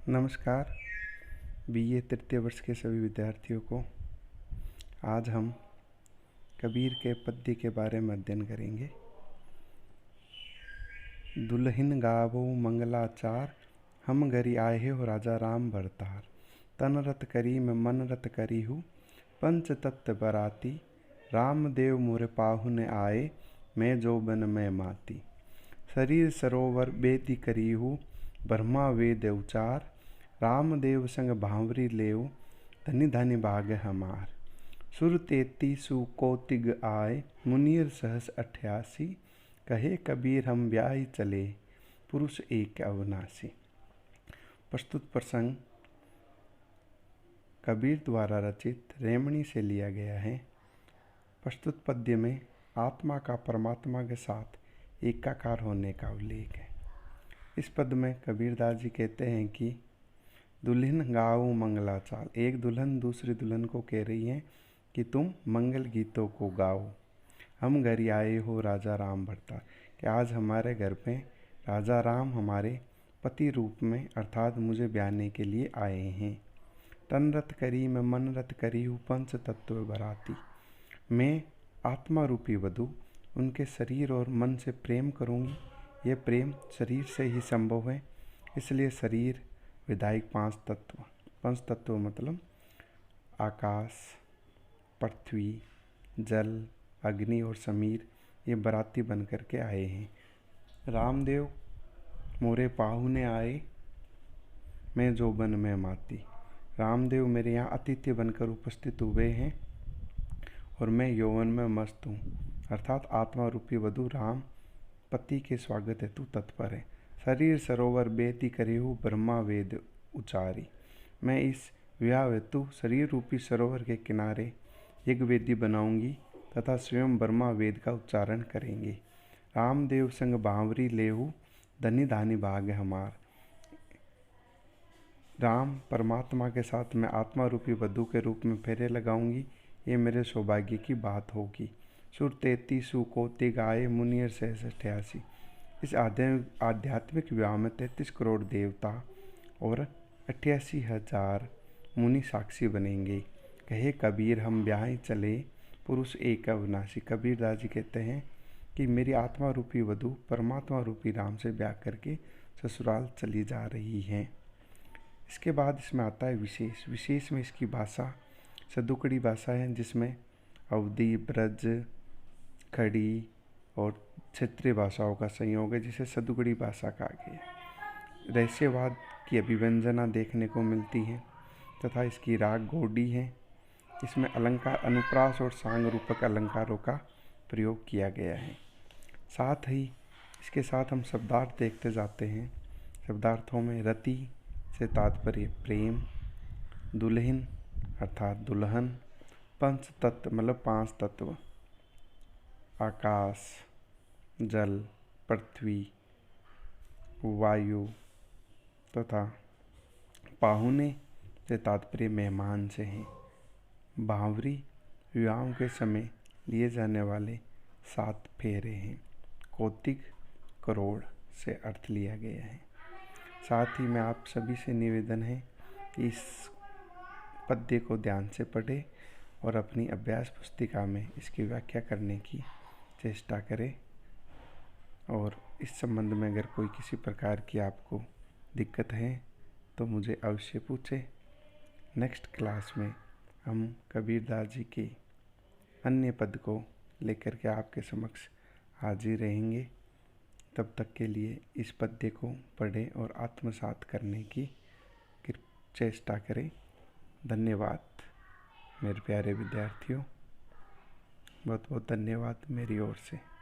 नमस्कार बीए तृतीय वर्ष के सभी विद्यार्थियों को। आज हम कबीर के पद्य के बारे में अध्ययन करेंगे। दुल्हिन गावो मंगलाचार, हम घरी आए हो राजा राम भरतार। तन रत करी मैं मन रत करी हूँ, पंच तत्व बराती। राम देव मोरे पाहुने आए, मैं जोबन में माती। शरीर सरोवर बेती करी हूँ, ब्रह्मा वेद उचार। रामदेव संग भांवरी लेव, धनी धनी भाग हमार। सुर 33 कौतिग आए, मुनीर सहस 88। कहे कबीर हम ब्याही चले, पुरुष एक अविनाशी। प्रस्तुत प्रसंग कबीर द्वारा रचित रेमणी से लिया गया है। प्रस्तुत पद्य में आत्मा का परमात्मा के साथ एकाकार होने का उल्लेख है। इस पद में कबीरदास जी कहते हैं कि दुल्हन गाओ मंगलाचार। एक दुल्हन दूसरी दुल्हन को कह रही है कि तुम मंगल गीतों को गाओ। हम घर आए हो राजा राम भरतार, कि आज हमारे घर पे राजा राम हमारे पति रूप में अर्थात मुझे ब्याहने के लिए आए हैं। तन रत करी मैं मन रत करी हूँ, पंच तत्व बराती। मैं आत्मा रूपी वधू उनके शरीर और मन से प्रेम करूँगी। यह प्रेम शरीर से ही संभव है, इसलिए शरीर विधायक पंच तत्व मतलब आकाश, पृथ्वी, जल, अग्नि और समीर, ये बराती बन कर के आए हैं। रामदेव मोरे पाहुने आए, मैं जोबन में माती। रामदेव मेरे यहाँ अतिथि बनकर उपस्थित हुए हैं और मैं यौवन में मस्त हूँ। अर्थात आत्मा रूपी वधू राम पति के स्वागत हेतु तत्पर है। शरीर सरोवर बेती करी हूँ, ब्रह्मा वेद उचारी। मैं इस विवाह हेतु शरीर रूपी सरोवर के किनारे एक वेदी बनाऊंगी तथा स्वयं ब्रह्मा वेद का उच्चारण करेंगे। रामदेव संग बावरी लेहू, धनी धानी भाग हमार। राम परमात्मा के साथ मैं आत्मा रूपी वधू के रूप में फेरे लगाऊंगी, ये मेरे सौभाग्य की बात होगी। सुर 33 कौतिग आए, मुनियर सहस 88। इस आध्यात्मिक विवाह में 33 करोड़ देवता और 88,000 मुनि साक्षी बनेंगे। कहे कबीर हम ब्याही चले, पुरुष एक अविनाशी। कबीरदास जी कहते हैं कि मेरी आत्मा रूपी वधू परमात्मा रूपी राम से ब्याह करके ससुराल चली जा रही हैं। इसके बाद इसमें आता है विशेष में इसकी भाषा सदुकड़ी भाषा है, जिसमें अवधी, ब्रज, खड़ी और क्षेत्रीय भाषाओं का संयोग है, जिसे सदुगड़ी भाषा कहा गया। रहस्यवाद की अभिव्यंजना देखने को मिलती है तथा इसकी राग गौड़ी है। इसमें अलंकार, अनुप्रास और सांग रूपक अलंकारों का प्रयोग किया गया है। साथ ही इसके साथ हम शब्दार्थ देखते जाते हैं। शब्दार्थों में रति से तात्पर्य प्रेम, दुल्हन अर्थात दुल्हन, पंच तत्व मतलब 5 तत्व, आकाश, जल, पृथ्वी, वायु तथा पाहुने से तात्पर्य मेहमान से हैं। बावरी विवाहों के समय लिए जाने वाले 7 फेरे हैं। कौतिग करोड़ से अर्थ लिया गया है। साथ ही में आप सभी से निवेदन है कि इस पद्य को ध्यान से पढ़ें और अपनी अभ्यास पुस्तिका में इसकी व्याख्या करने की चेष्टा करें। और इस संबंध में अगर कोई किसी प्रकार की आपको दिक्कत है तो मुझे अवश्य पूछें। नेक्स्ट क्लास में हम कबीरदास जी के अन्य पद को लेकर के आपके समक्ष हाजिर रहेंगे। तब तक के लिए इस पद्य को पढ़ें और आत्मसात करने की चेष्टा करें। धन्यवाद मेरे प्यारे विद्यार्थियों, बहुत बहुत धन्यवाद मेरी ओर से।